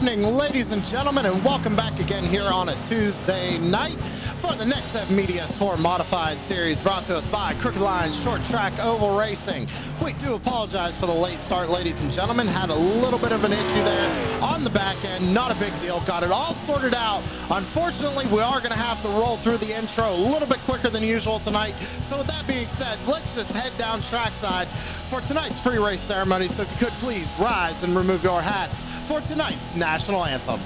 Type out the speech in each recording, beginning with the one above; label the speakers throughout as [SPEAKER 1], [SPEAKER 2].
[SPEAKER 1] evening, ladies and gentlemen, and welcome back again here on a Tuesday night for the Nexev Media Tour Modified Series, brought to us by Crooked Line Short Track Oval Racing. We do apologize for the late start, ladies and gentlemen. Had a little bit of an issue there on the back end. Not a big deal. Got it all sorted out. Unfortunately, we are going to have to roll through the intro a little bit quicker than usual tonight. So with that being said, let's just head down trackside for tonight's pre-race ceremony. So if you could please rise and remove your hats for tonight's national anthem.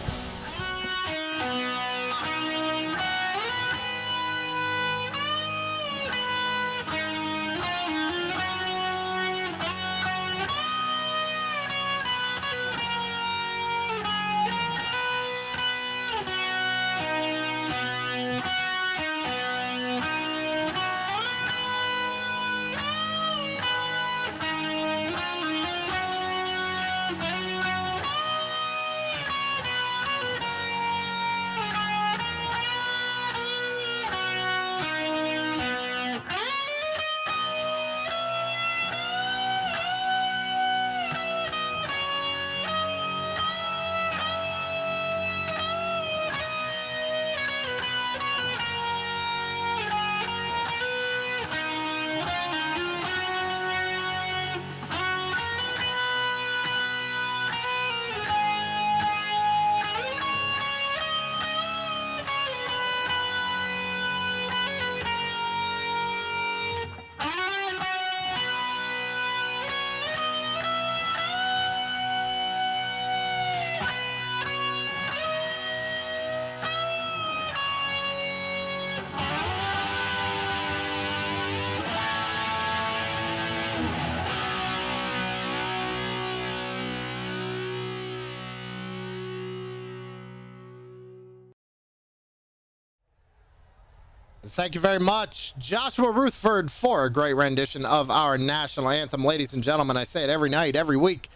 [SPEAKER 1] Thank you very much, Joshua Ruthford, for a great rendition of our national anthem. Ladies and gentlemen, I say it every night, every week.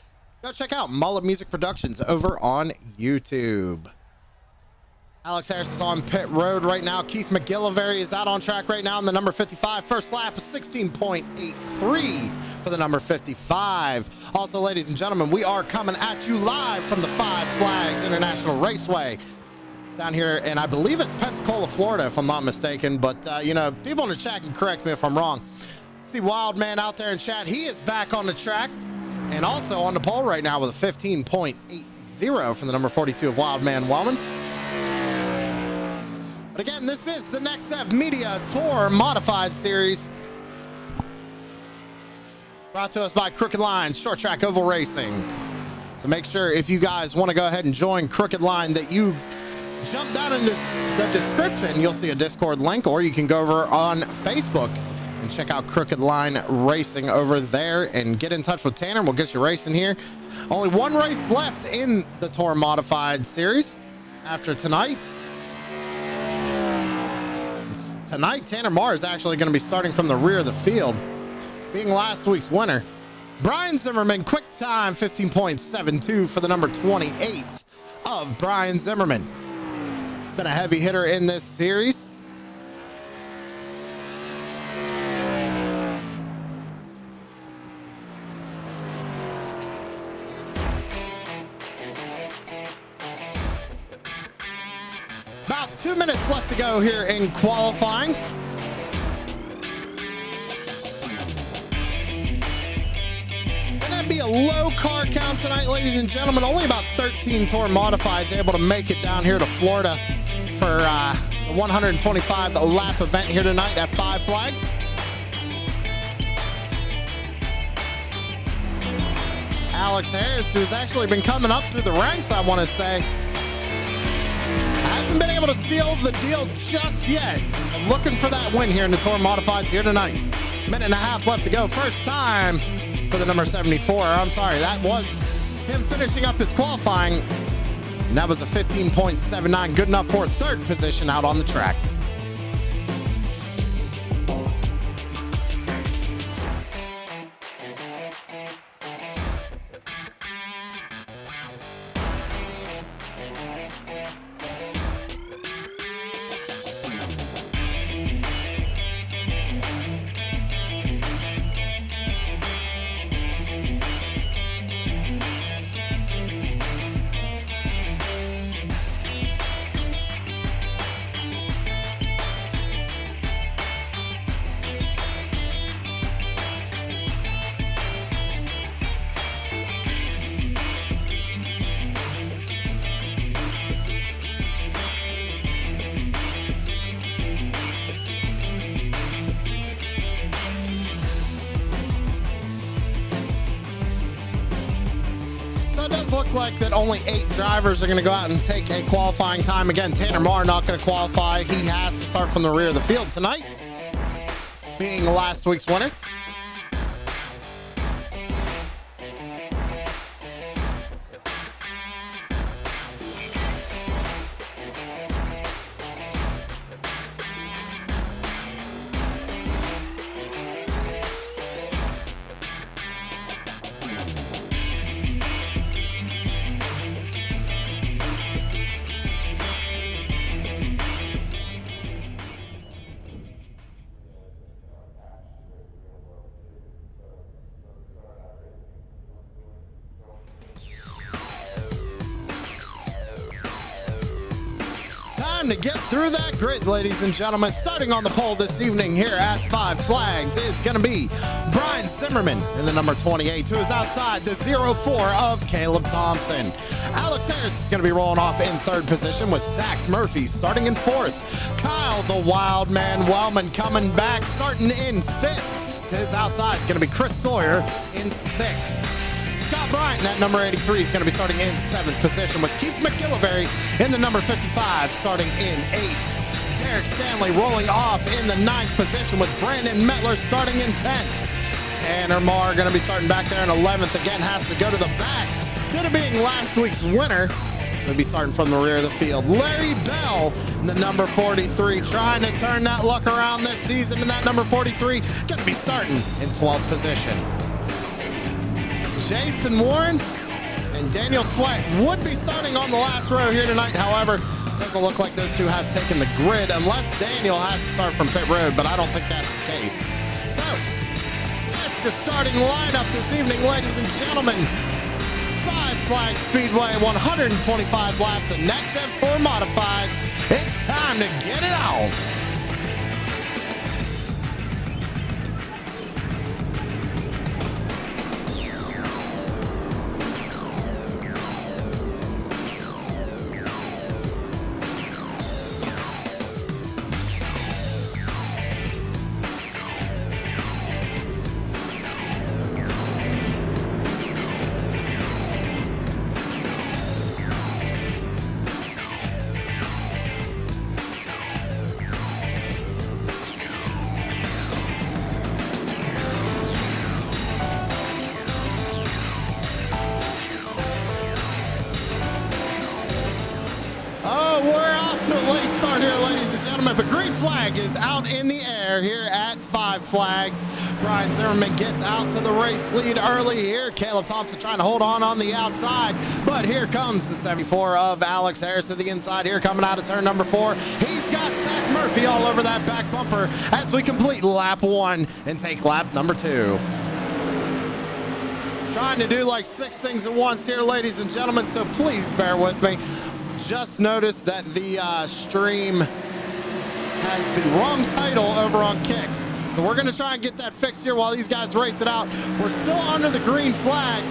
[SPEAKER 1] Go check out Mullet Music Productions over on YouTube. Alex Harris is on pit road right now. Keith McGillivray is out on track right now in the number 55. First lap is 16.83 for the number 55. Also, ladies and gentlemen, we are coming at you live from the Five Flags International Raceway down here, and I believe it's Pensacola, Florida, if I'm not mistaken. But, you know, people in the chat can correct me if I'm wrong. See Wild Man out there in chat. He is back on the track and also on the pole right now with a 15.80 from the number 42 of Wild Man Wellman. But again, this is the Nexev Media Tour Modified Series, brought to us by Crooked Line Short Track Oval Racing. So make sure, if you guys want to go ahead and join Crooked Line, that you jump down in the description. You'll see a Discord link, or you can go over on Facebook and check out Crooked Line Racing over there and get in touch with Tanner. We'll get you racing here. Only one race left in the Tour Modified Series after tonight. Tonight, Tanner Marr is actually going to be starting from the rear of the field, being last week's winner. Brian Zimmerman, quick time, 15.72 for the number 28 of Brian Zimmerman. Been a heavy hitter in this series. About 2 minutes left to go here in qualifying. Be a low car count tonight, ladies and gentlemen. Only about 13 Tour Modifieds able to make it down here to Florida for the 125 lap event here tonight at Five Flags. Alex Harris, who's actually been coming up through the ranks, I want to say, hasn't been able to seal the deal just yet. I'm looking for that win here in the Tour Modifieds here tonight. Minute and a half left to go. First time for the number 74. I'm sorry, that was him finishing up his qualifying. And that was a 15.79, good enough for third position out on the track. look like that only 8 drivers are going to go out and take a qualifying time. Again, Tanner Marr not going to qualify. He has to start from the rear of the field tonight, being last week's winner. To get through that grid, ladies and gentlemen. Starting on the pole this evening here at Five Flags is going to be Brian Zimmerman in the number 28, who is outside the 04 of Caleb Thompson. Alex Harris is going to be rolling off in 3rd position with Zach Murphy starting in 4th. Kyle the Wild Man Wellman coming back starting in 5th. To his outside is going to be Chris Sawyer in 6th. Scott Bryant at number 83 is going to be starting in 7th position, with Keith McGillivray in the number 55 starting in 8th. Derek Stanley rolling off in the 9th position, with Brandon Metler starting in 10th. Tanner Marr going to be starting back there in 11th. Again, has to go to the back due to being last week's winner. Going to be starting from the rear of the field. Larry Bell in the number 43, trying to turn that luck around this season, and that number 43 going to be starting in 12th position. Jason Warren and Daniel Sweat would be starting on the last row here tonight. However, doesn't look like those two have taken the grid, unless Daniel has to start from pit road, but I don't think that's the case. So that's your starting lineup this evening, ladies and gentlemen. Five Flags Speedway, 125 laps of Nexev Tour Modifieds. It's time to get it on. But green flag is out in the air here at Five Flags. Brian Zimmerman gets out to the race lead early here. Caleb Thompson trying to hold on the outside, but here comes the 74 of Alex Harris to the inside here, coming out of turn number 4. He's got Zach Murphy all over that back bumper as we complete lap 1 and take lap number 2. Trying to do like 6 things at once here, ladies and gentlemen, so please bear with me. Just noticed that the stream has the wrong title over on Kick. So we're going to try and get that fixed here while these guys race it out. We're still under the green flag.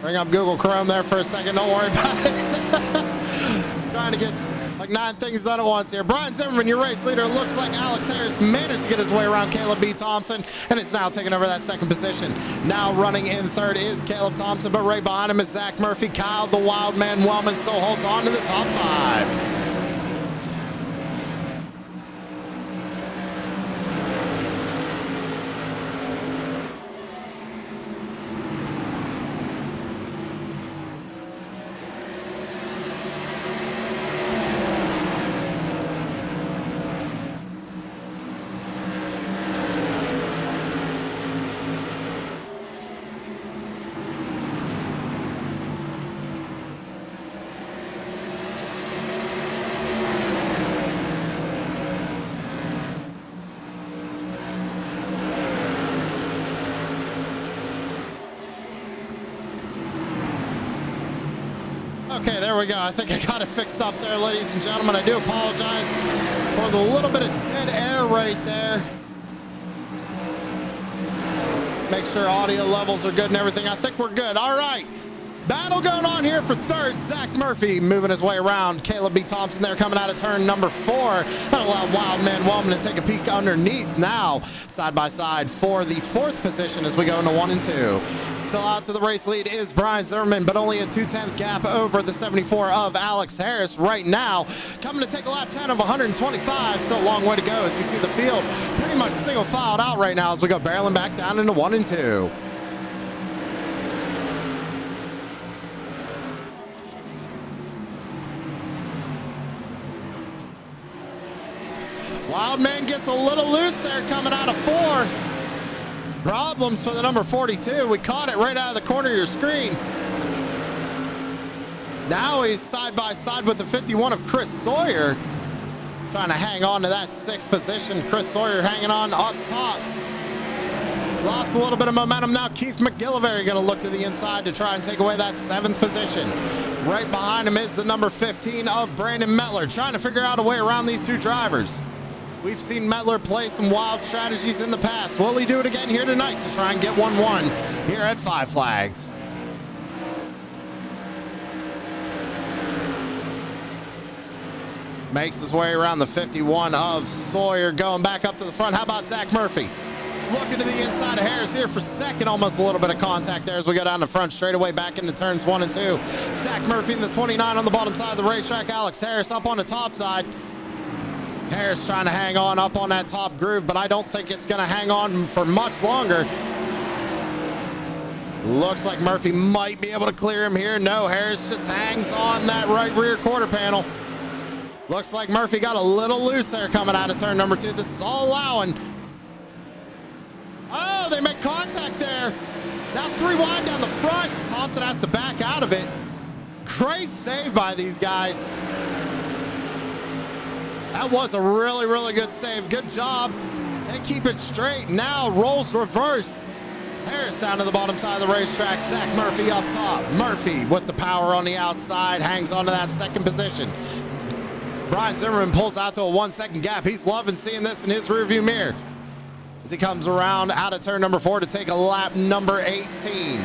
[SPEAKER 1] Bring up Google Chrome there for a second. Don't worry about it. Trying to get like 9 things done at once here. Brian Zimmerman, your race leader. It looks like Alex Harris managed to get his way around Caleb B. Thompson, and it's now taking over that 2nd position. Now running in 3rd is Caleb Thompson, but right behind him is Zach Murphy. Kyle the Wild Man Wellman still holds on to the top 5. Okay, there we go. I think I got it fixed up there, ladies and gentlemen. I do apologize for the little bit of dead air right there. Make sure audio levels are good and everything. I think we're good. All right. Battle going on here for third. Zach Murphy moving his way around. Caleb B. Thompson there coming out of turn number 4. That'll allow Wildman Wellman to take a peek underneath now. Side by side for the 4th position as we go into 1 and 2. Still out to the race lead is Brian Zimmerman, but only a 2/10 gap over the 74 of Alex Harris right now. Coming to take a lap 10 of 125. Still a long way to go as you see the field pretty much single filed out right now as we go barreling back down into 1 and 2. Wildman gets a little loose there coming out of 4. Problems for the number 42. We caught it right out of the corner of your screen. Now he's side by side with the 51 of Chris Sawyer. Trying to hang on to that 6th position. Chris Sawyer hanging on up top. Lost a little bit of momentum now. Keith McGillivray going to look to the inside to try and take away that 7th position. Right behind him is the number 15 of Brandon Mettler. Trying to figure out a way around these 2 drivers. We've seen Mettler play some wild strategies in the past. Will he do it again here tonight to try and get 1-1 here at Five Flags? Makes his way around the 51 of Sawyer, going back up to the front. How about Zach Murphy? Looking to the inside of Harris here for 2nd. Almost a little bit of contact there as we go down the front straightaway back into turns 1 and 2. Zach Murphy in the 29 on the bottom side of the racetrack. Alex Harris up on the top side. Harris trying to hang on up on that top groove, but I don't think it's going to hang on for much longer. Looks like Murphy might be able to clear him here. No, Harris just hangs on that right rear quarter panel. Looks like Murphy got a little loose there coming out of turn number 2. This is all allowing. Oh, they make contact there. Now 3 wide down the front. Thompson has to back out of it. Great save by these guys. That was a really, really good save. Good job. They keep it straight. Now roles reversed. Harris down to the bottom side of the racetrack. Zach Murphy up top. Murphy with the power on the outside. Hangs on to that 2nd position. Brian Zimmerman pulls out to a 1-second gap. He's loving seeing this in his rearview mirror as he comes around out of turn number 4 to take a lap number 18.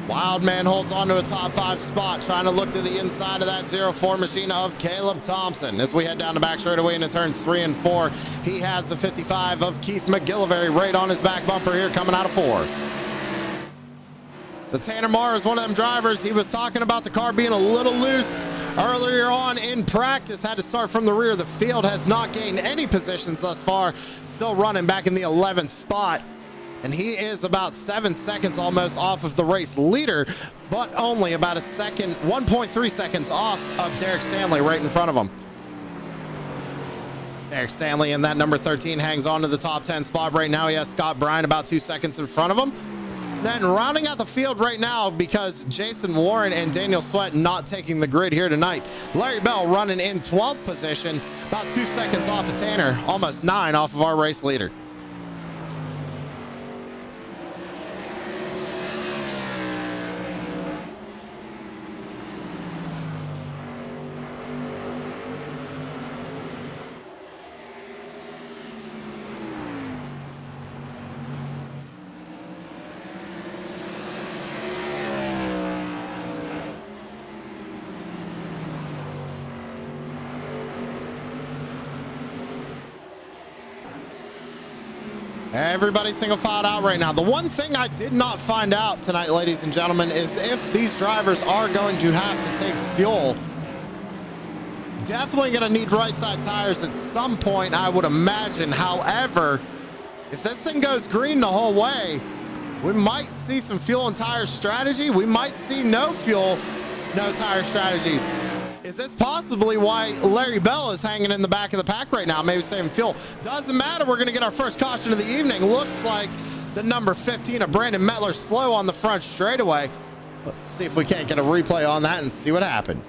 [SPEAKER 1] Wildman holds on to a top 5 spot, trying to look to the inside of that 04 machine of Caleb Thompson. As we head down the back straightaway into turns 3 and 4, he has the 55 of Keith McGillivray right on his back bumper here coming out of 4. So Tanner Marr is one of them drivers. He was talking about the car being a little loose earlier on in practice. Had to start from the rear. The field has not gained any positions thus far. Still running back in the 11th spot. And he is about 7 seconds almost off of the race leader, but only about a second, 1.3 seconds off of Derek Stanley right in front of him. Derek Stanley in that number 13 hangs on to the top 10 spot right now. He has Scott Bryan about 2 seconds in front of him. Then rounding out the field right now, because Jason Warren and Daniel Sweat not taking the grid here tonight. Larry Bell running in 12th position, about 2 seconds off of Tanner, almost 9 off of our race leader. Everybody's single filed out right now. The one thing I did not find out tonight, ladies and gentlemen, is if these drivers are going to have to take fuel. Definitely going to need right side tires at some point, I would imagine. However, if this thing goes green the whole way, we might see some fuel and tire strategy. We might see no fuel, no tire strategies. Is this possibly why Larry Bell is hanging in the back of the pack right now? Maybe saving fuel. Doesn't matter. We're going to get our first caution of the evening. Looks like the number 15 of Brandon Mettler slow on the front straightaway. Let's see if we can't get a replay on that and see what happened.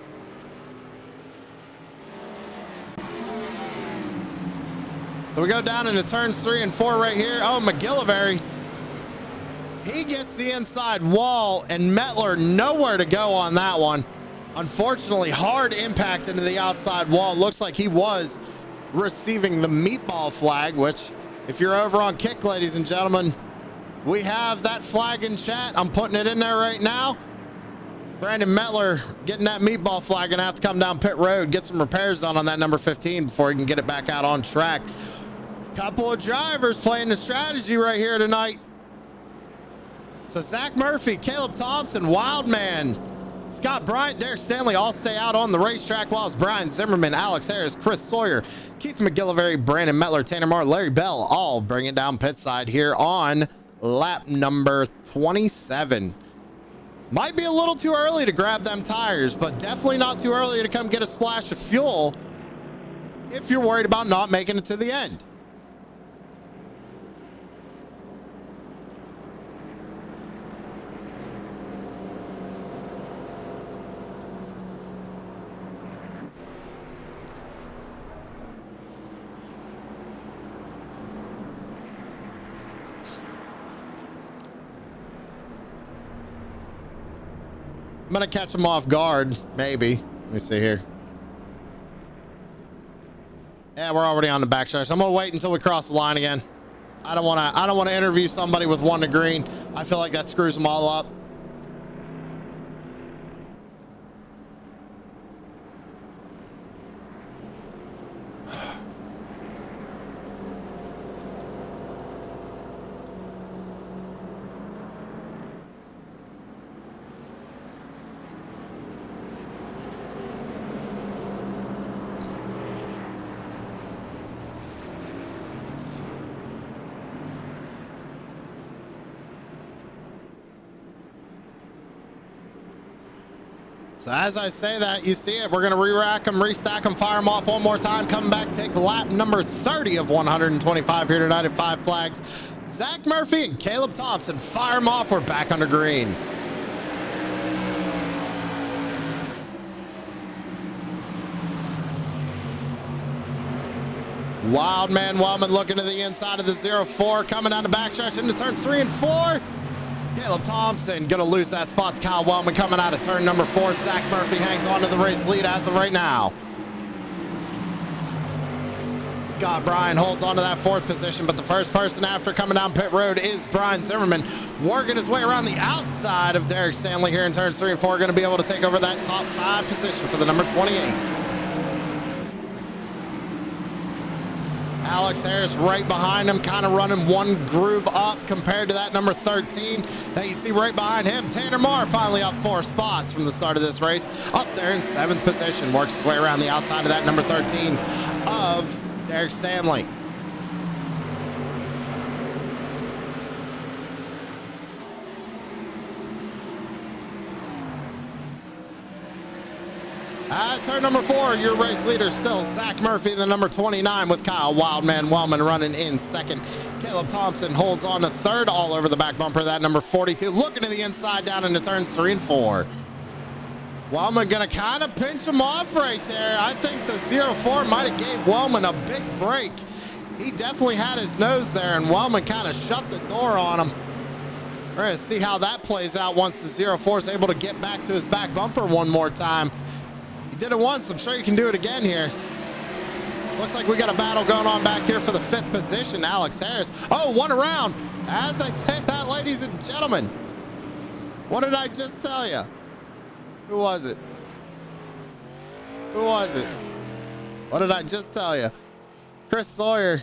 [SPEAKER 1] So we go down into turns 3 and 4 right here. Oh, McGillivray. He gets the inside wall, and Mettler nowhere to go on that one. Unfortunately, hard impact into the outside wall. Looks like he was receiving the meatball flag, which, if you're over on kick, ladies and gentlemen, We have that flag in chat. I'm putting it in there right now. Brandon Mettler getting that meatball flag. Gonna have to come down pit road, get some repairs done on that number 15 before he can get it back out on track. Couple of drivers playing the strategy right here tonight. So Zach Murphy, Caleb Thompson, Wildman, Scott Bryant, Derek Stanley all stay out on the racetrack, while it's Brian Zimmerman, Alex Harris, Chris Sawyer, Keith McGillivray, Brandon Mettler, Tanner Marr, Larry Bell, all bringing down pit side here on lap number 27. Might be a little too early to grab them tires, but definitely not too early to come get a splash of fuel if you're worried about not making it to the end. I'm gonna catch him off guard, maybe. Let me see here. Yeah, we're already on the back stretch. I'm gonna wait until we cross the line again. I don't wanna interview somebody with one to green. I feel like that screws them all up. So as I say that, you see it. We're going to re-rack them, restack them, fire them off one more time. Coming back, take lap number 30 of 125 here tonight at 5 Flags. Zach Murphy and Caleb Thompson fire them off. We're back under green. Wildman Wellman looking to the inside of the 0-4, coming down the backstretch into turns 3 and 4. Caleb Thompson gonna lose that spot to Kyle Wellman coming out of turn number 4. Zach Murphy hangs on to the race lead as of right now. Scott Bryan holds on to that 4th position, but the first person after coming down pit road is Brian Zimmerman, working his way around the outside of Derek Stanley here in turns 3 and 4, going to be able to take over that top 5 position for the number 28. Alex Harris right behind him, kind of running one groove up compared to that number 13 that you see right behind him. Tanner Marr finally up 4 spots from the start of this race, up there in 7th position, works his way around the outside of that number 13 of Derek Stanley. At turn number 4, your race leader still Zach Murphy, the number 29, with Kyle Wildman Wellman running in 2nd. Caleb Thompson holds on to 3rd all over the back bumper, that number 42, looking to the inside down into turns 3 and 4. Wellman gonna kind of pinch him off right there. I think the 0-4 might have gave Wellman a big break. He definitely had his nose there, and Wellman kind of shut the door on him. We're gonna see how that plays out once the 0-4 is able to get back to his back bumper one more time. Did it once, I'm sure you can do it again here. Looks like we got a battle going on back here for the 5th position. Alex Harris, oh, one around. As I say that, ladies and gentlemen, what did I just tell you? Who was it? Who was it? What did I just tell you? Chris Sawyer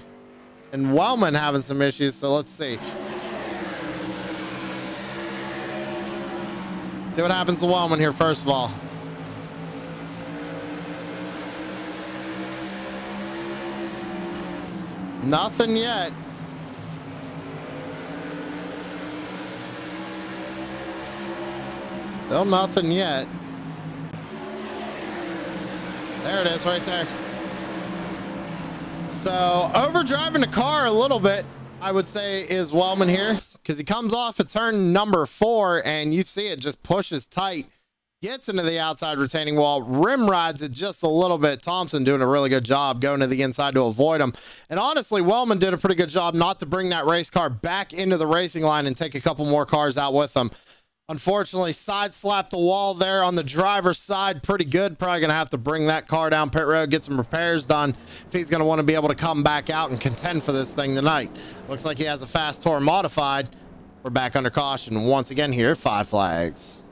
[SPEAKER 1] and Wellman having some issues, so let's see. See what happens to Wellman here first of all. Nothing yet. Still nothing yet. There it is right there. So overdriving the car a little bit, I would say, is Wellman here, because he comes off at turn number 4 and you see it just pushes tight, gets into the outside retaining wall, rim rides it just a little bit. Thompson doing a really good job going to the inside to avoid him. And honestly, Wellman did a pretty good job not to bring that race car back into the racing line and take a couple more cars out with him. Unfortunately, side slapped the wall there on the driver's side pretty good. Probably going to have to bring that car down pit road, get some repairs done if he's going to want to be able to come back out and contend for this thing tonight. Looks like he has a Fast Tour modified. We're back under caution once again here. 5 flags.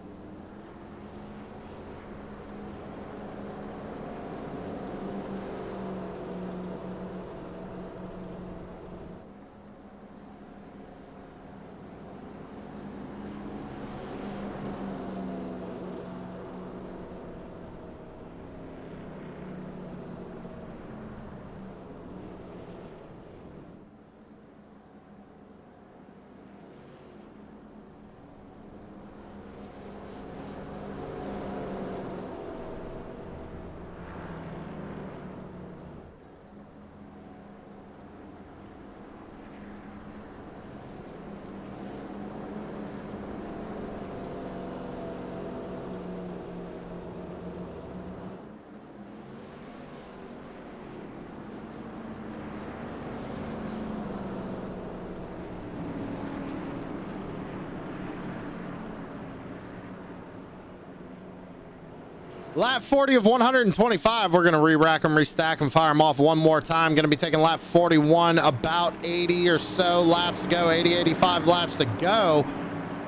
[SPEAKER 1] Lap 40 of 125. We're going to re-rack them, restack them, fire them off one more time. Going to be taking lap 41, about 80 or so laps to go, 80, 85 laps to go.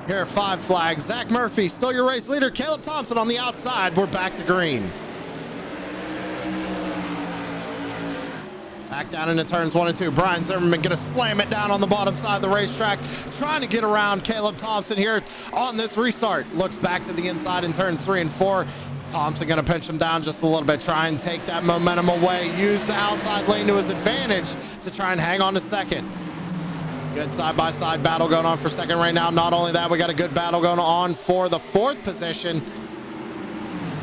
[SPEAKER 1] Here are 5 flags. Zach Murphy, still your race leader. Caleb Thompson on the outside. We're back to green. Back down into turns 1 and 2. Brian Zimmerman going to slam it down on the bottom side of the racetrack, trying to get around Caleb Thompson here on this restart. Looks back to the inside in turns 3 and 4. Thompson going to pinch him down just a little bit, try and take that momentum away, use the outside lane to his advantage to try and hang on to second. Good side-by-side battle going on for second right now. Not only that, we got a good battle going on for the 4th position.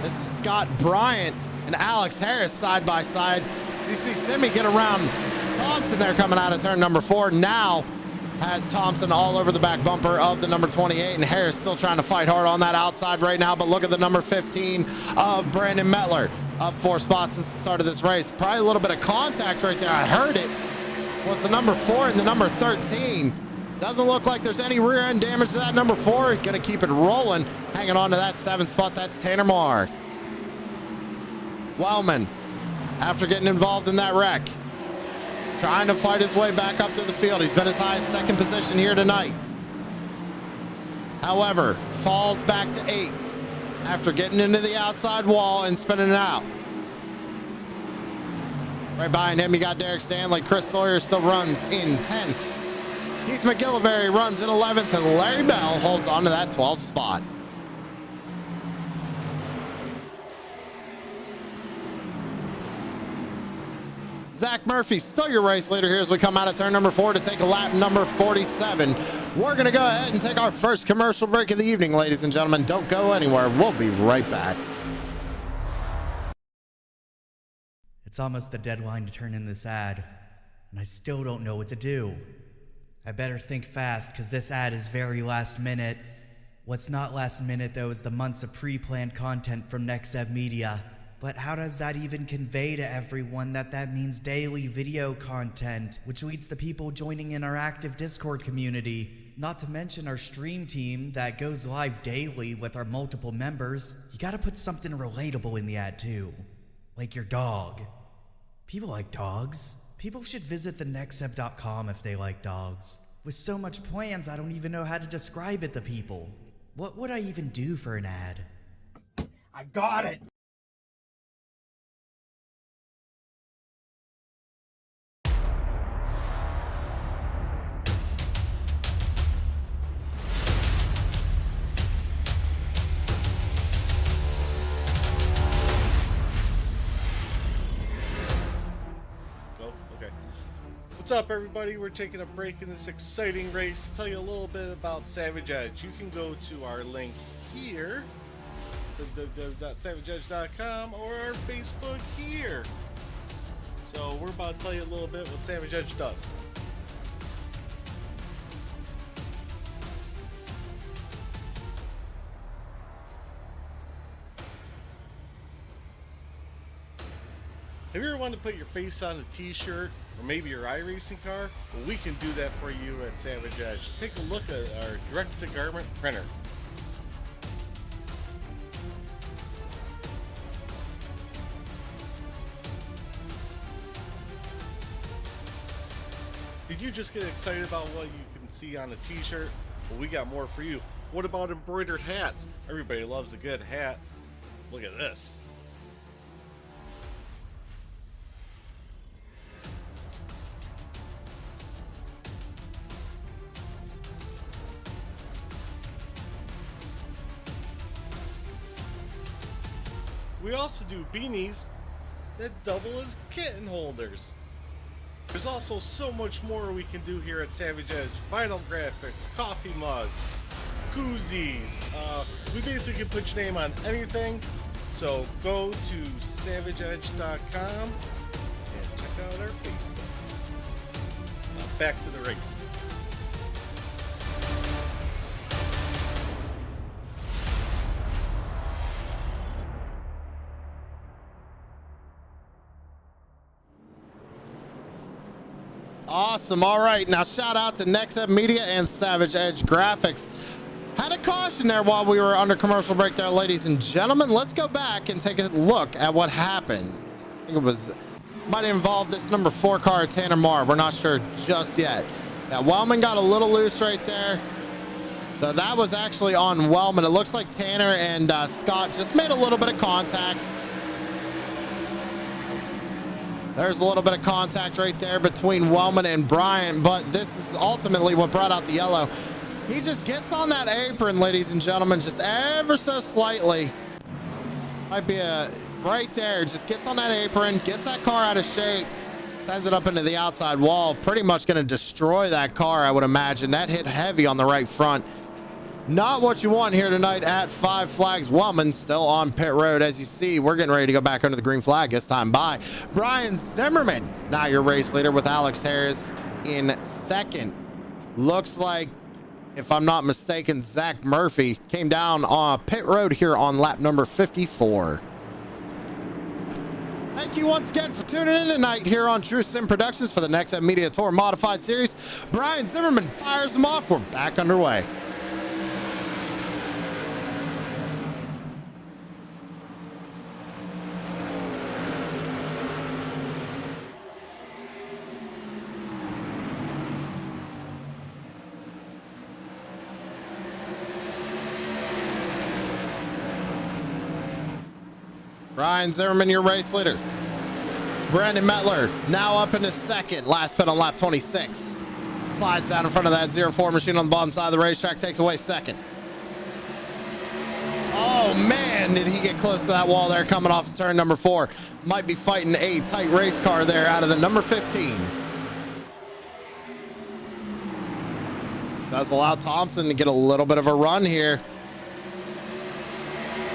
[SPEAKER 1] This is Scott Bryant and Alex Harris side-by-side. As you see Simi get around Thompson there coming out of turn number 4. Now has Thompson all over the back bumper of the number 28, and Harris still trying to fight hard on that outside right now. But look at the number 15 of Brandon Mettler, up 4 spots since the start of this race. Probably a little bit of contact right there. I heard it. Was the number 4 and the number 13. Doesn't look like there's any rear end damage to that number 4. Gonna keep it rolling, hanging on to that 7th spot. That's Tanner Marr. Wellman, after getting involved in that wreck, trying to fight his way back up to the field. He's been as high as 2nd position here tonight. However, falls back to 8th after getting into the outside wall and spinning it out. Right behind him, you got Derek Stanley. Chris Sawyer still runs in 10th. Keith McGillivray runs in 11th, and Larry Bell holds on to that 12th spot. Zach Murphy, still your race leader here as we come out of turn number 4 to take a lap number 47. We're going to go ahead and take our first commercial break of the evening, ladies and gentlemen. Don't go anywhere. We'll be right back.
[SPEAKER 2] It's almost the deadline to turn in this ad, and I still don't know what to do. I better think fast, because this ad is very last minute. What's not last minute, though, is the months of pre-planned content from Nexev Media. But how does that even convey to everyone that means daily video content, which leads to people joining in our active Discord community? Not to mention our stream team that goes live daily with our multiple members. You gotta put something relatable in the ad too. Like your dog. People like dogs. People should visit the nexev.com if they like dogs. With so much plans, I don't even know how to describe it to people. What would I even do for an ad? I got it!
[SPEAKER 3] What's up, everybody? We're taking a break in this exciting race to tell you a little bit about Savage Edge. You can go to our link here, www.savageedge.com, or our Facebook here. So we're about to tell you a little bit what Savage Edge does. Have you ever wanted to put your face on a t-shirt or maybe your iRacing car? Well, we can do that for you at Savage Edge. Take a look at our direct-to-garment printer. Did you just get excited about what you can see on a t-shirt? Well, we got more for you. What about embroidered hats? Everybody loves a good hat. Look at this. We also do beanies that double as kitten holders. There's also so much more we can do here at Savage Edge. Vinyl graphics, coffee mugs, koozies. We basically can put your name on anything. So go to savageedge.com and check out our Facebook. Now back to the race.
[SPEAKER 1] Awesome. All right. Now, shout out to Nexev Media and Savage Edge Graphics. Had a caution there while we were under commercial break there, ladies and gentlemen. Let's go back and take a look at what happened. I think it might involve this number 4 car, Tanner Marr. We're not sure just yet. Now, Wellman got a little loose right there. So that was actually on Wellman. It looks like Tanner and Scott just made a little bit of contact. There's a little bit of contact right there between Wellman and Brian, but this is ultimately what brought out the yellow. He just gets on that apron, ladies and gentlemen, just ever so slightly. Might be right there, just gets on that apron, gets that car out of shape, sends it up into the outside wall. Pretty much going to destroy that car, I would imagine. That hit heavy on the right front. Not what you want here tonight at Five Flags. Wellman still on pit road. As you see, we're getting ready to go back under the green flag this time by Brian Zimmerman. Now your race leader with Alex Harris in second. Looks like, if I'm not mistaken, Zach Murphy came down on pit road here on lap number 54. Thank you once again for tuning in tonight here on True Sim Productions for the Nexev Media Tour Modified Series. Brian Zimmerman fires them off. We're back underway. Brian Zimmerman, your race leader. Brandon Mettler now up in his second. Last pit on lap 26. Slides down in front of that 04 machine on the bottom side of the racetrack. Takes away second. Oh, man, did he get close to that wall there coming off of turn number 4. Might be fighting a tight race car there out of the number 15. Does allow Thompson to get a little bit of a run here.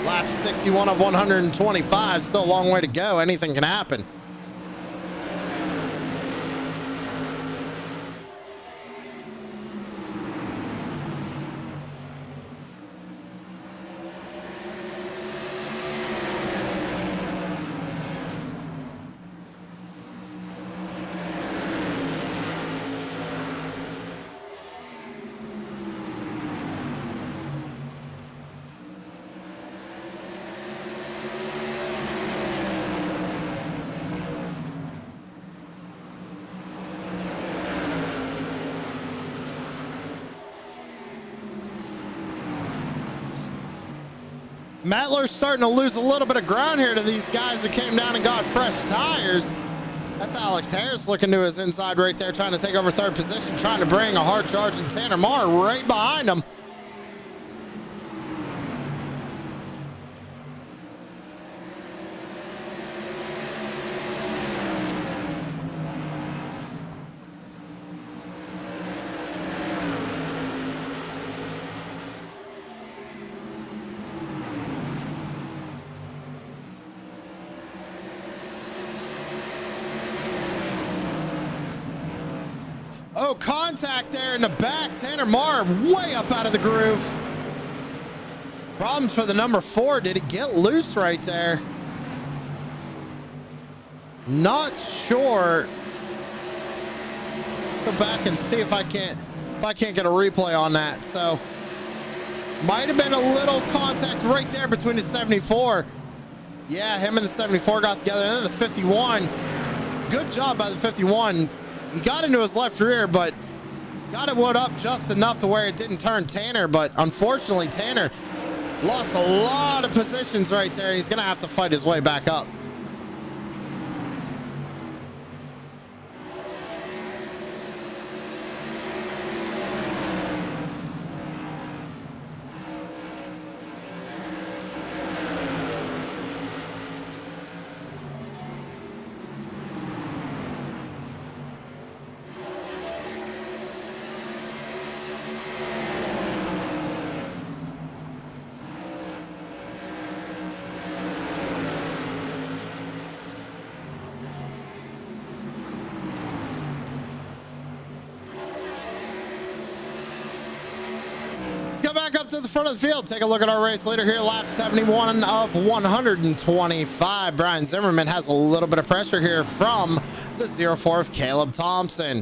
[SPEAKER 1] Lap 61 of 125, still a long way to go. Anything can happen. Mattler's starting to lose a little bit of ground here to these guys who came down and got fresh tires. That's Alex Harris looking to his inside right there, trying to take over third position, trying to bring a hard charge, and Tanner Marr right behind him. Oh, contact there in the back. Tanner Marr way up out of the groove. Problems for the number 4. Did he get loose right there? Not sure. Go back and see if I can't get a replay on that. So might have been a little contact right there between the 74. Yeah, him and the 74 got together. And then the 51. Good job by the 51. He got into his left rear, but Got it wood up just enough to where it didn't turn Tanner, but unfortunately Tanner lost a lot of positions right there. He's going to have to fight his way back up. Let's go back up to the front of the field. Take a look at our race leader here. Lap 71 of 125. Brian Zimmerman has a little bit of pressure here from the 04 of Caleb Thompson.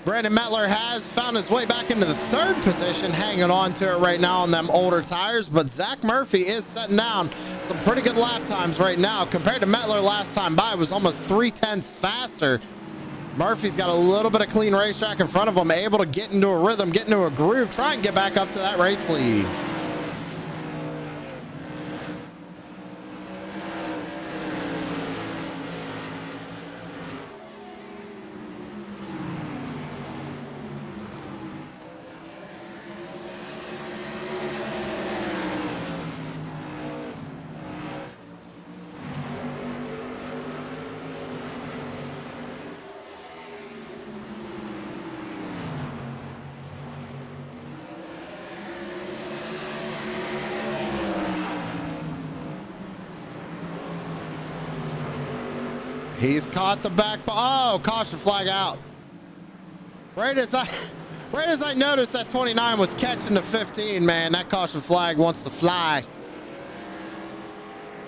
[SPEAKER 1] Brandon Mettler has found his way back into the third position, hanging on to it right now on them older tires. But Zach Murphy is setting down some pretty good lap times right now. Compared to Mettler last time by, it was almost 0.3 faster. Murphy's got a little bit of clean racetrack in front of him, able to get into a rhythm, get into a groove, try and get back up to that race lead. He's caught the back. Oh, caution flag out. Right as I noticed that 29 was catching the 15, man, that caution flag wants to fly.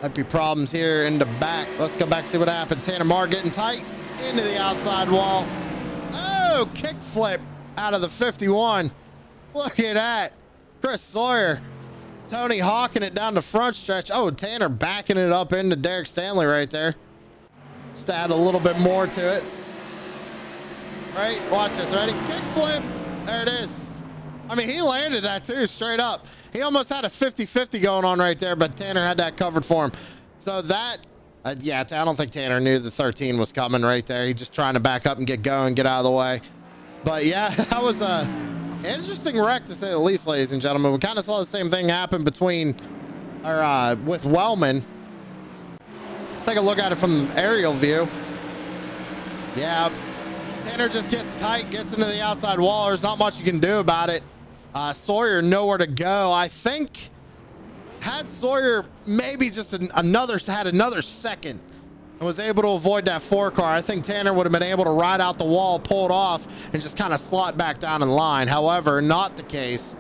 [SPEAKER 1] Might be problems here in the back. Let's go back and see what happened. Tanner Marr getting tight into the outside wall. Oh, kick flip out of the 51. Look at that. Chris Sawyer. Tony hawking it down the front stretch. Oh, Tanner backing it up into Derek Stanley right there. Just to add a little bit more to it. Right? Watch this. Ready? Kick flip. There it is. I mean, he landed that too, straight up. He almost had a 50-50 going on right there, but Tanner had that covered for him. So that, yeah, I don't think Tanner knew the 13 was coming right there. He just trying to back up and get going, get out of the way. But yeah, that was a interesting wreck to say the least, ladies and gentlemen. We kind of saw the same thing happen between, or with Wellman. Let's take a look at it from the aerial view. Yeah, Tanner just gets tight, gets into the outside wall. There's not much you can do about it. Sawyer nowhere to go. I think had Sawyer maybe just had another second and was able to avoid that 4-car, I think Tanner would have been able to ride out the wall, pull it off, and just kind of slot back down in line. However, not the case.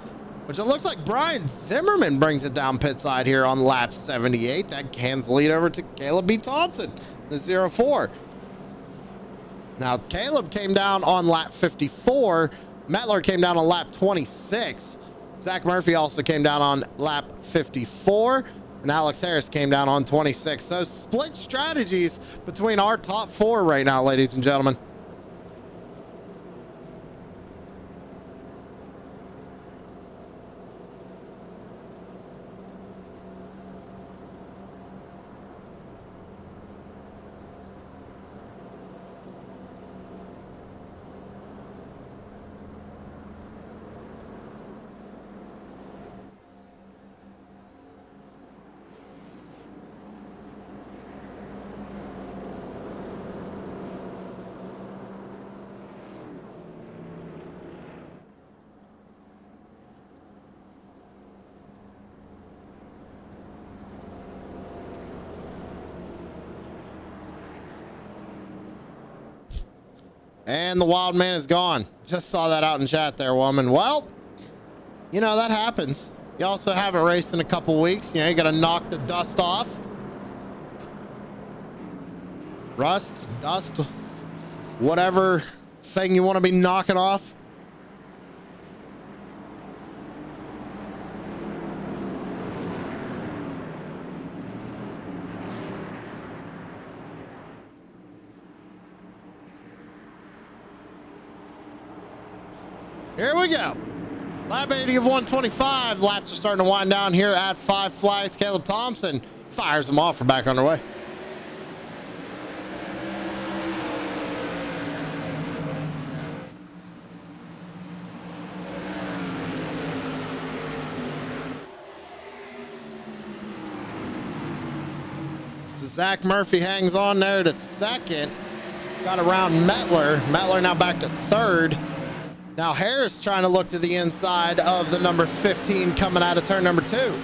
[SPEAKER 1] Which it looks like Brian Zimmerman brings it down pit side here on lap 78. That hands the lead over to Caleb B. Thompson, the 04. Now, Caleb came down on lap 54. Mettler came down on lap 26. Zach Murphy also came down on lap 54. And Alex Harris came down on 26. So split strategies between our top 4 right now, ladies and gentlemen. And the wild man is gone. Just saw that out in chat there, woman. Well, you know, that happens. You also have a race in a couple weeks. You know, you got to knock the dust off. Rust, dust, whatever thing you want to be knocking off. Here we go. Lap 80 of 125. Laps are starting to wind down here at Five Flies. Caleb Thompson fires them off. We're back underway. So Zach Murphy hangs on there to second. Got around Mettler. Mettler now back to third. Now Harris trying to look to the inside of the number 15 coming out of turn number 2.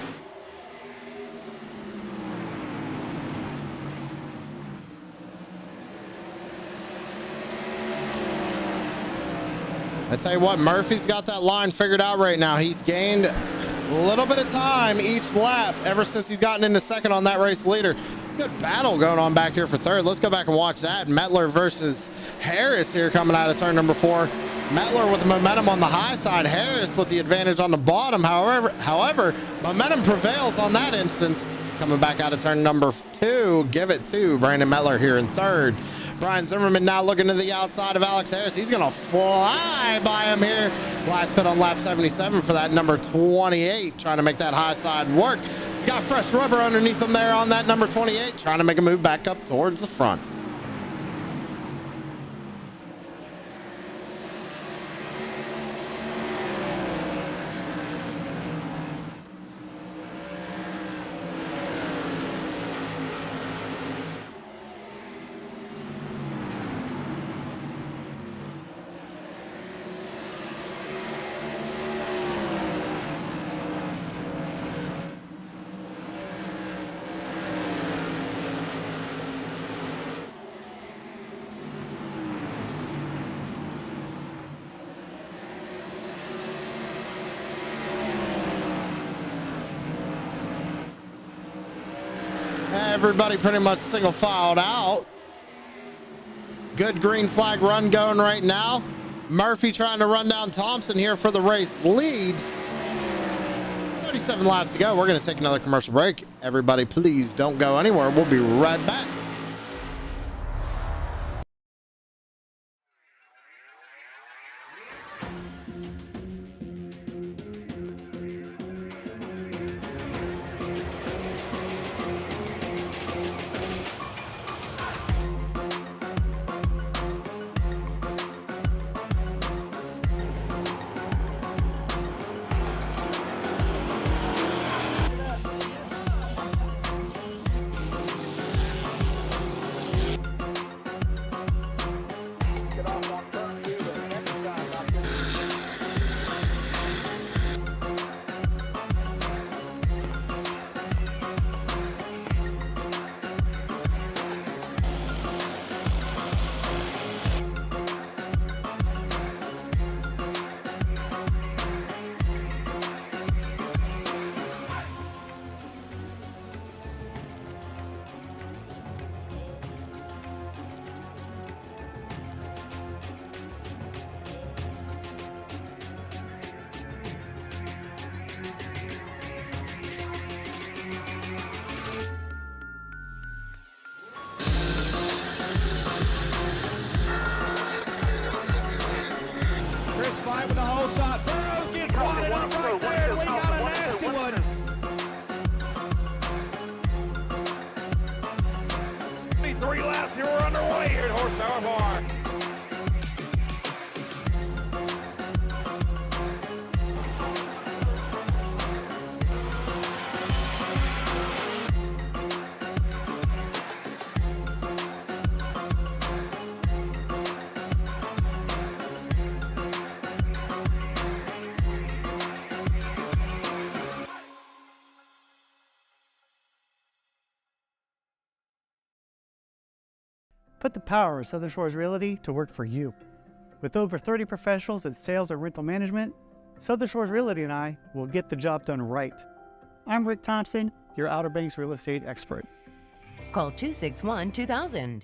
[SPEAKER 1] I tell you what, Murphy's got that line figured out right now. He's gained a little bit of time each lap ever since he's gotten into second on that race leader. Good battle going on back here for third. Let's go back and watch that. Mettler versus Harris here coming out of turn number 4. Mettler with the momentum on the high side. Harris with the advantage on the bottom. However, momentum prevails on that instance. Coming back out of turn number 2. Give it to Brandon Mettler here in third. Brian Zimmerman now looking to the outside of Alex Harris. He's going to fly by him here. Last pit on lap 77 for that number 28. Trying to make that high side work. He's got fresh rubber underneath him there on that number 28. Trying to make a move back up towards the front. Everybody pretty much single filed out. Good green flag run going right now. Murphy trying to run down Thompson here for the race lead. 37 laps to go. We're going to take another commercial break. Everybody, please don't go anywhere. We'll be right back.
[SPEAKER 4] With the whole shot. Burrows gets wadded up right there. We got a nasty one. Three laps here. We're underway here at Horsepower Bar.
[SPEAKER 5] Put the power of Southern Shores Realty to work for you. With over 30 professionals in sales and rental management, Southern Shores Realty and I will get the job done right. I'm Rick Thompson, your Outer Banks real estate expert.
[SPEAKER 6] Call 261-2000.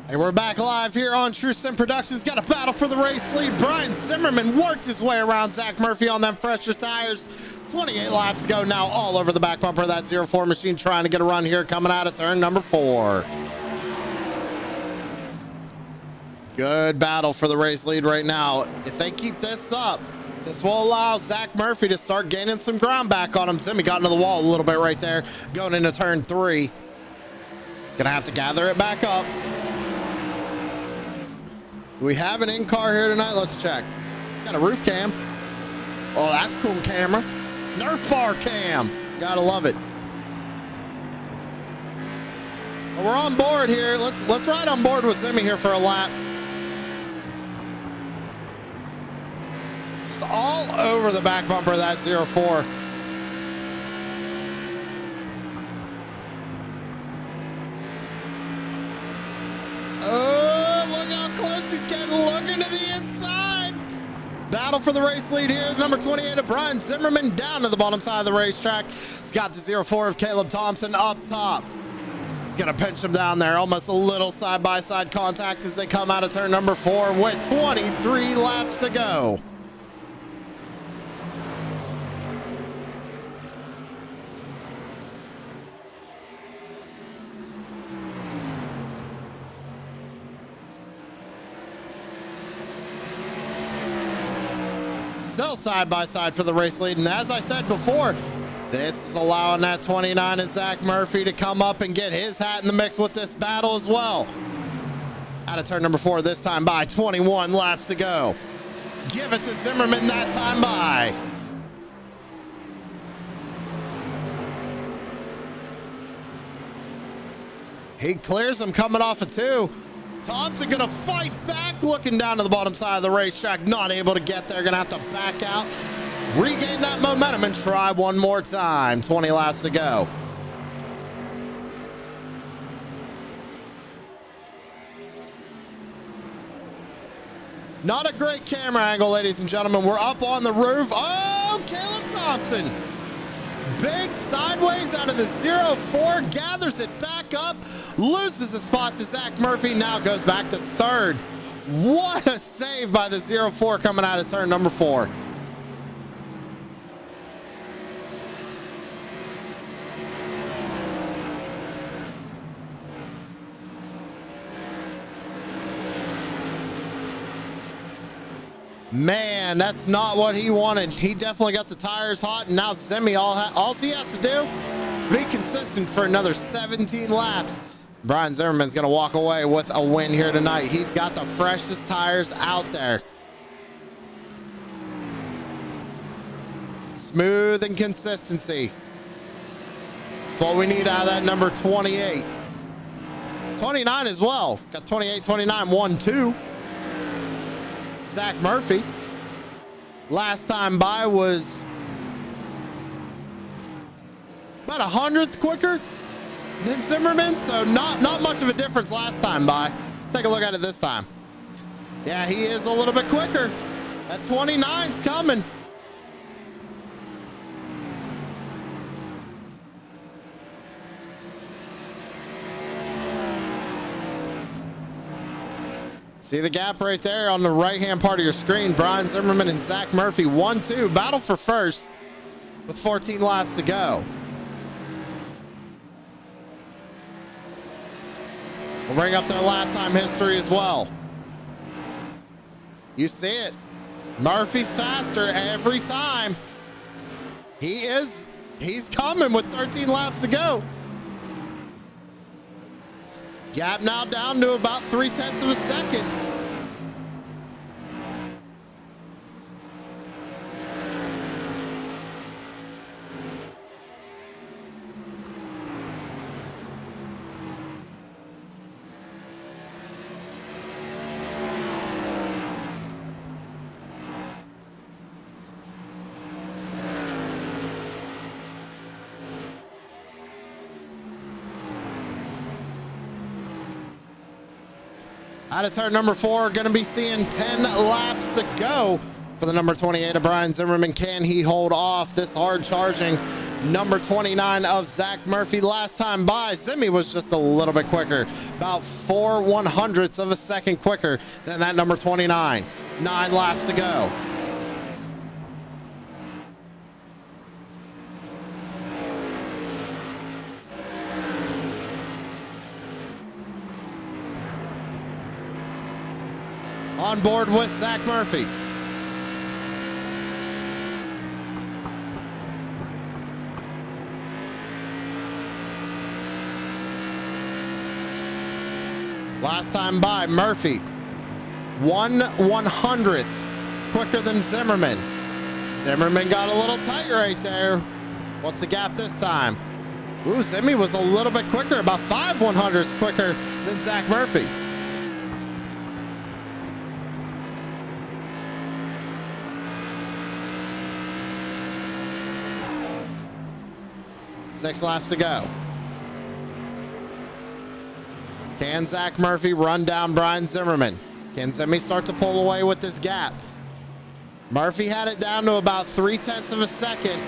[SPEAKER 1] And we're back live here on True Sim Productions. Got a battle for the race lead. Brian Zimmerman worked his way around Zach Murphy on them fresher tires. 28 laps ago now, all over the back bumper of that 04 machine, trying to get a run here coming out of turn number 4. Good battle for the race lead right now. If they keep this up, this will allow Zach Murphy to start gaining some ground back on him. Zimmy got into the wall a little bit right there, going into turn 3. He's gonna have to gather it back up. Do we have an in-car here tonight? Let's check. Got a roof cam. Oh, that's a cool camera. Nerf bar cam. Gotta love it. Well, we're on board here. Let's ride on board with Zimmy here for a lap. Just all over the back bumper of that 04. Oh, look how close he's getting. Looking to the inside. Battle for the race lead here. Number 28 of Brian Zimmerman down to the bottom side of the racetrack. He's got the 04 of Caleb Thompson up top. He's going to pinch him down there. Almost a little side-by-side contact as they come out of turn number 4 with 23 laps to go. Still side by side for the race lead, and as I said before, this is allowing that 29 of Zach Murphy to come up and get his hat in the mix with this battle as well. Out of turn number 4 this time by, 21 laps to go. Give it to Zimmerman that time by. He clears him coming off of 2. Thompson gonna fight back, looking down to the bottom side of the racetrack, not able to get there, gonna have to back out, regain that momentum and try one more time. 20 laps to go. Not a great camera angle, ladies and gentlemen. We're up on the roof. Oh, Caleb Thompson. Big sideways out of the 04, gathers it back up, loses a spot to Zach Murphy, now goes back to 3rd. What a save by the 04 coming out of turn number 4. Man, that's not what he wanted. He definitely got the tires hot, and now Zimmy, all he has to do is be consistent for another 17 laps. Brian Zimmerman's going to walk away with a win here tonight. He's got the freshest tires out there. Smooth and consistency. That's what we need out of that number 28. 29 as well. Got 28, 29, 1, 2. Zach Murphy. Last time by was about 100th quicker than Zimmerman, so not much of a difference last time by. Take a look at it this time. Yeah, he is a little bit quicker. That 29's coming. See the gap right there on the right-hand part of your screen. Brian Zimmerman and Zach Murphy, 1-2. Battle for first with 14 laps to go. We'll bring up their lap time history as well. You see it. Murphy's faster every time. He's coming with 13 laps to go. Gap now down to about 0.3 of a second. Out of turn number 4, going to be seeing 10 laps to go for the number 28 of Brian Zimmerman. Can he hold off this hard-charging number 29 of Zach Murphy? Last time by, Zimmy was just a little bit quicker, about 4/100ths of a second quicker than that number 29. 9 laps to go. on board with Zach Murphy. Last time by, Murphy, 1/100th quicker than Zimmerman. Zimmerman got a little tight right there. What's the gap this time? Ooh, Zimmy was a little bit quicker, about 5/100ths quicker than Zach Murphy. Six laps to go. Can Zach Murphy run down Brian Zimmerman? Can Zimmy start to pull away with this gap? Murphy had it down to about 0.3 of a second.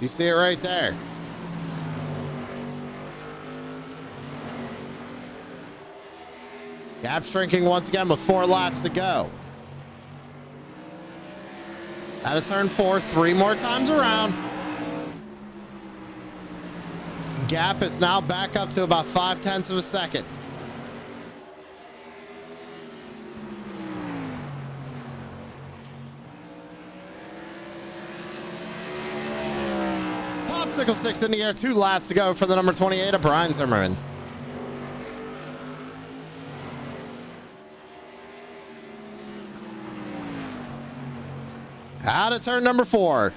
[SPEAKER 1] You see it right there. Gap shrinking once again with 4 laps to go. Out of turn 4, 3 more times around. Gap is now back up to about 0.5 of a second. Popsicle sticks in the air, 2 laps to go for the number 28 of Brian Zimmerman. Out of turn number 4.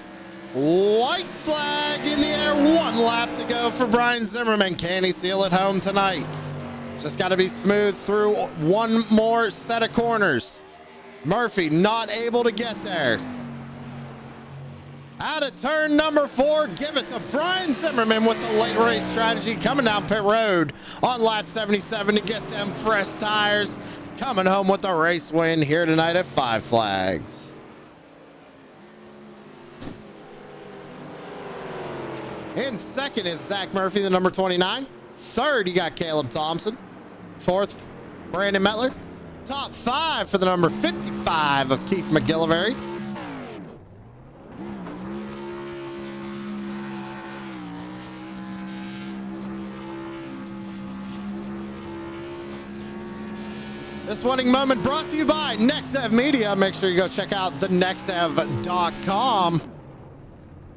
[SPEAKER 1] White flag in the air, 1 lap to go for Brian Zimmerman. Can he seal it home tonight? Just got to be smooth through 1 more set of corners. Murphy not able to get there. Out of turn number 4, give it to Brian Zimmerman with the late race strategy, coming down pit road on lap 77 to get them fresh tires. Coming home with the race win here tonight at 5 Flags. In second is Zach Murphy, the number 29. Third, you got Caleb Thompson. Fourth, Brandon Mettler. Top 5 for the number 55 of Keith McGillivray. This winning moment brought to you by Nexev Media. Make sure you go check out the nexev.com.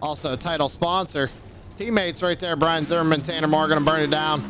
[SPEAKER 1] Also, title sponsor. Teammates right there, Brian Zimmerman, Tanner Moore, going to burn it down.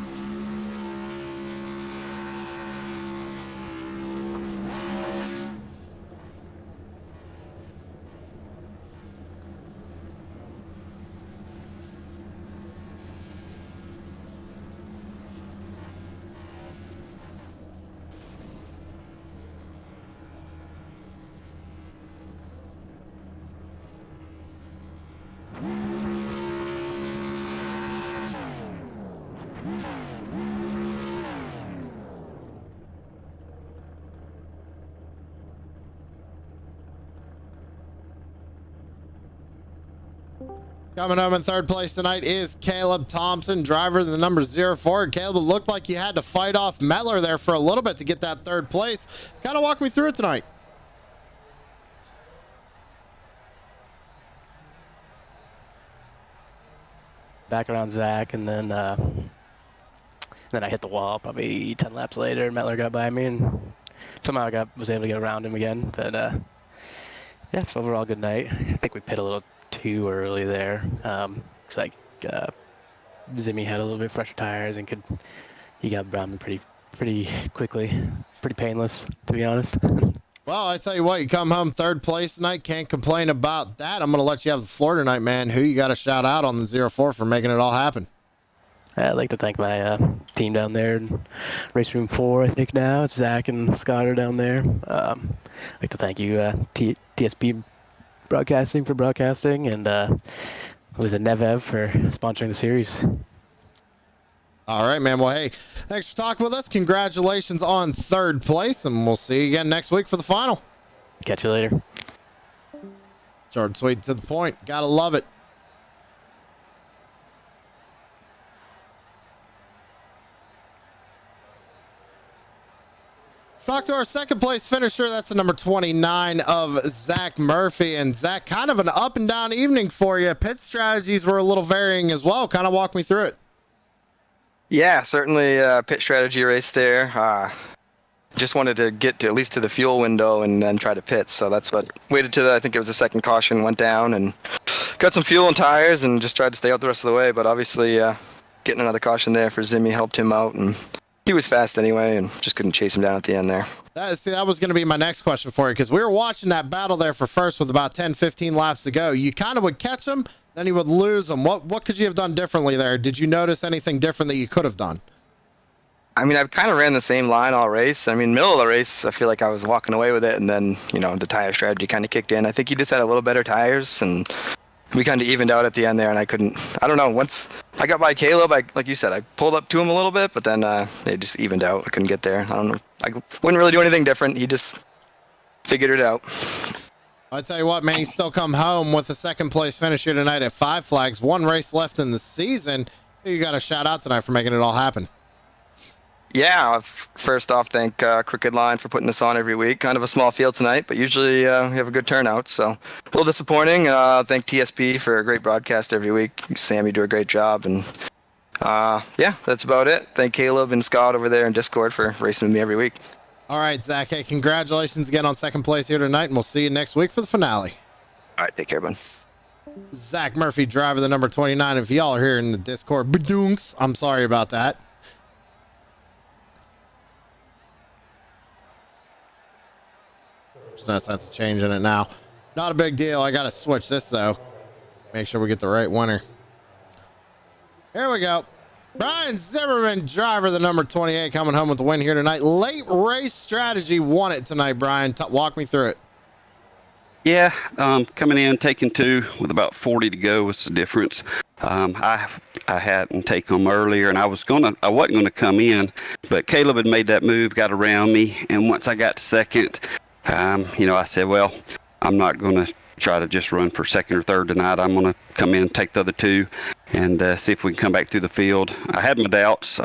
[SPEAKER 1] Coming home in third place tonight is Caleb Thompson, driver of the number 04. Caleb, it looked like you had to fight off Mettler there for a little bit to get that third place. Kind of walk me through it tonight.
[SPEAKER 7] Back around Zach, and then I hit the wall probably 10 laps later. Mettler got by me, and somehow I was able to get around him again. But yeah, it's overall good night. I think we pit a little too early there. Looks like Zimmy had a little bit fresher tires and he got around me pretty quickly. Pretty painless, to be honest.
[SPEAKER 1] Well, I tell you what, you come home third place tonight. Can't complain about that. I'm going to let you have the floor tonight, man. Who you got to shout out on the 04 for making it all happen?
[SPEAKER 7] I'd like to thank my team down there in race room 4, I think now. It's Zach and Scott are down there. I'd like to thank you, TSP Broadcasting for broadcasting, and was it Nevev for sponsoring the series.
[SPEAKER 1] All right, man. Well, hey, thanks for talking with us. Congratulations on third place, and we'll see you again next week for the final.
[SPEAKER 7] Catch you later.
[SPEAKER 1] Short, sweet, to the point. Gotta love it. Let's talk to our second place finisher. That's the number 29 of Zach Murphy. And Zach, kind of an up and down evening for you. Pit strategies were a little varying as well. Kind of walk me through it.
[SPEAKER 8] Yeah, certainly pit strategy race there. Just wanted to get to at least to the fuel window and then try to pit. So that's what waited to I think it was the second caution, went down and got some fuel and tires and just tried to stay out the rest of the way. But obviously getting another caution there for Zimmy helped him out, and he was fast anyway and just couldn't chase him down at the end there.
[SPEAKER 1] That was going to be my next question for you, because we were watching that battle there for first with about 10, 15 laps to go. You kind of would catch him, then he would lose him. What could you have done differently there? Did you notice anything different that you could have done?
[SPEAKER 8] I mean, I kind of ran the same line all race. I mean, middle of the race, I feel like I was walking away with it, and then, the tire strategy kind of kicked in. I think he just had a little better tires, and we kind of evened out at the end there, and I don't know, once I got by Caleb, like you said, I pulled up to him a little bit, but then they just evened out. I couldn't get there. I don't know. I wouldn't really do anything different. He just figured it out.
[SPEAKER 1] I tell you what, man, he's still come home with a second place finish here tonight at 5 Flags. 1 race left in the season. You got a shout out tonight for making it all happen.
[SPEAKER 8] Yeah, first off, thank Crooked Line for putting this on every week. Kind of a small field tonight, but usually we have a good turnout, so a little disappointing. Thank TSP for a great broadcast every week. Sam, you do a great job, and yeah, that's about it. Thank Caleb and Scott over there in Discord for racing with me every week.
[SPEAKER 1] All right, Zach, hey, congratulations again on second place here tonight, and we'll see you next week for the finale.
[SPEAKER 8] All right, take care, bud.
[SPEAKER 1] Zach Murphy, driver, the number 29. If y'all are here in the Discord, badunks, I'm sorry about that. There's no sense of changing it now. Not a big deal. I got to switch this, though. Make sure we get the right winner. Here we go. Brian Zimmerman, driver, the number 28, coming home with the win here tonight. Late race strategy won it tonight, Brian. Walk me through it.
[SPEAKER 9] Yeah, coming in, taking 2 with about 40 to go was the difference. I hadn't taken them earlier, and I wasn't gonna come in, but Caleb had made that move, got around me, and once I got to second, I said, well, I'm not going to try to just run for second or third tonight. I'm going to come in and take the other 2 and see if we can come back through the field. I had my doubts.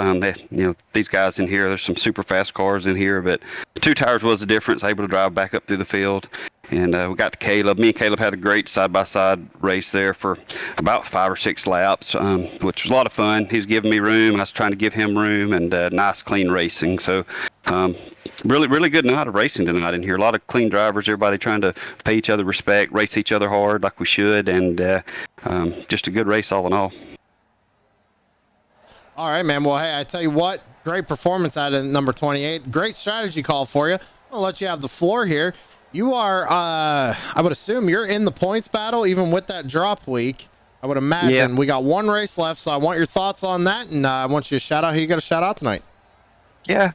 [SPEAKER 9] These guys in here, there's some super fast cars in here, but 2 tires was the difference, able to drive back up through the field. And we got to Caleb. Me and Caleb had a great side-by-side race there for about 5 or 6 laps, which was a lot of fun. He's giving me room. I was trying to give him room, and nice, clean racing. So really, really good night of racing tonight in here. A lot of clean drivers, everybody trying to pay each other respect, race each other hard like we should, and just a good race all in all.
[SPEAKER 1] All right, man. Well, hey, I tell you what, great performance out of number 28. Great strategy call for you. I'll let you have the floor here. You are, I would assume you're in the points battle, even with that drop week. I would imagine.
[SPEAKER 9] Yeah.
[SPEAKER 1] We got 1 race left, so I want your thoughts on that, and I want you to shout out who you got to shout out tonight.
[SPEAKER 9] Yeah,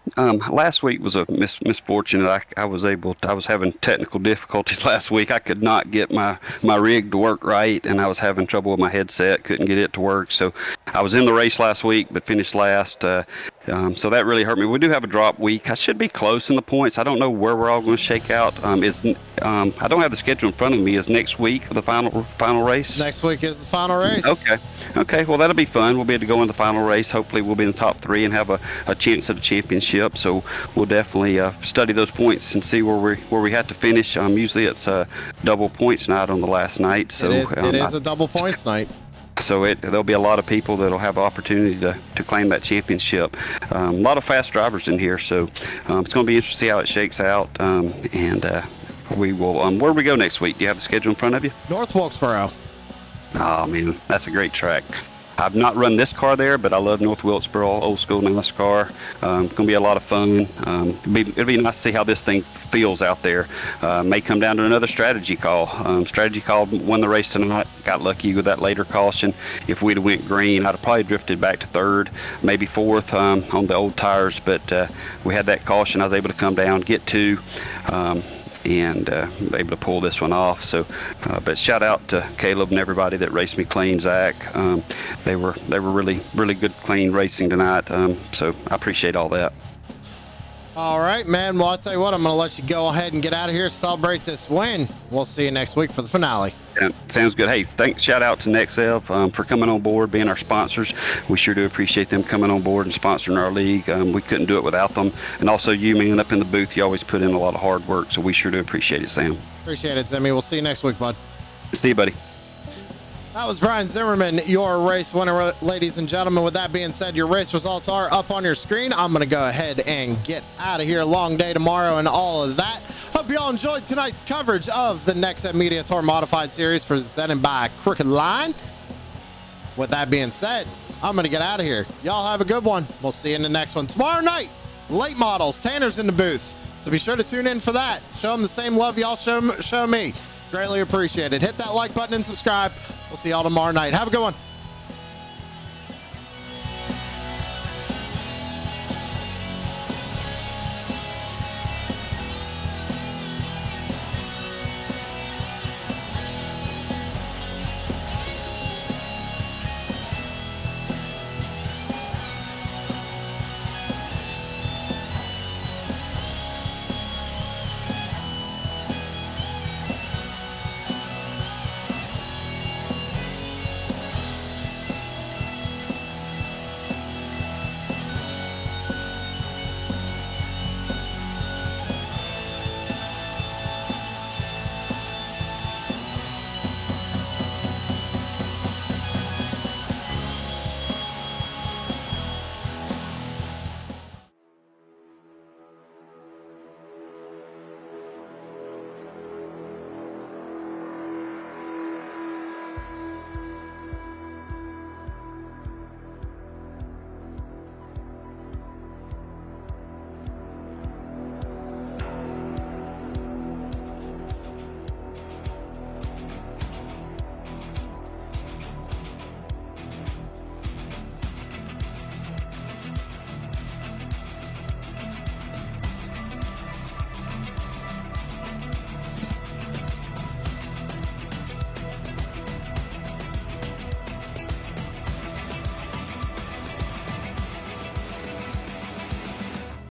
[SPEAKER 9] last week was a misfortune that I was having technical difficulties last week. I could not get my rig to work right, and I was having trouble with my headset, couldn't get it to work. So I was in the race last week, but finished last. So that really hurt me. We do have a drop week. I should be close in the points. I don't know where we're all going to shake out. I don't have the schedule in front of me. Is next week the final race?
[SPEAKER 1] Next week is the final race.
[SPEAKER 9] Okay. Well, that'll be fun. We'll be able to go in the final race. Hopefully, we'll be in the top 3 and have a chance at a championship. So we'll definitely study those points and see where we have to finish. Usually, it's a double points night on the last night. So
[SPEAKER 1] it is a double points night.
[SPEAKER 9] So there'll be a lot of people that'll have the opportunity to claim that championship. A lot of fast drivers in here, so it's going to be interesting to see how it shakes out. We will. Where do we go next week? Do you have the schedule in front of you?
[SPEAKER 1] North Wilkesboro.
[SPEAKER 9] Oh man, that's a great track. I've not run this car there, but I love North Wilkesboro, old school NASCAR. It's going to be a lot of fun. It'll be nice to see how this thing feels out there. May come down to another strategy call. Strategy call won the race tonight. Got lucky with that later caution. If we'd have went green, I'd have probably drifted back to 3rd, maybe 4th on the old tires. But we had that caution. I was able to come down, get 2. And able to pull this one off. So, but shout out to Caleb and everybody that raced me clean, Zach. They were really, really good, clean racing tonight. So I appreciate all that.
[SPEAKER 1] All right, man. Well, I'll tell you what, I'm going to let you go ahead and get out of here, celebrate this win. We'll see you next week for the finale.
[SPEAKER 9] Yeah, sounds good. Hey, thanks. Shout out to Nexev for coming on board, being our sponsors. We sure do appreciate them coming on board and sponsoring our league. We couldn't do it without them. And also you, man, up in the booth, you always put in a lot of hard work, so we sure do appreciate it, Sam.
[SPEAKER 1] Appreciate it, Zimmy. We'll see you next week, bud.
[SPEAKER 9] See you, buddy.
[SPEAKER 1] That was Brian Zimmerman, your race winner, ladies and gentlemen. With that being said, your race results are up on your screen. I'm going to go ahead and get out of here. Long day tomorrow and all of that. Hope you all enjoyed tonight's coverage of the Nexev Media Tour Modified Series presented by Crooked Line. With that being said, I'm going to get out of here. Y'all have a good one. We'll see you in the next one. Tomorrow night, late models, Tanner's in the booth. So be sure to tune in for that. Show them the same love y'all show me. Greatly appreciated. Hit that like button and subscribe. We'll see y'all tomorrow night. Have a good one.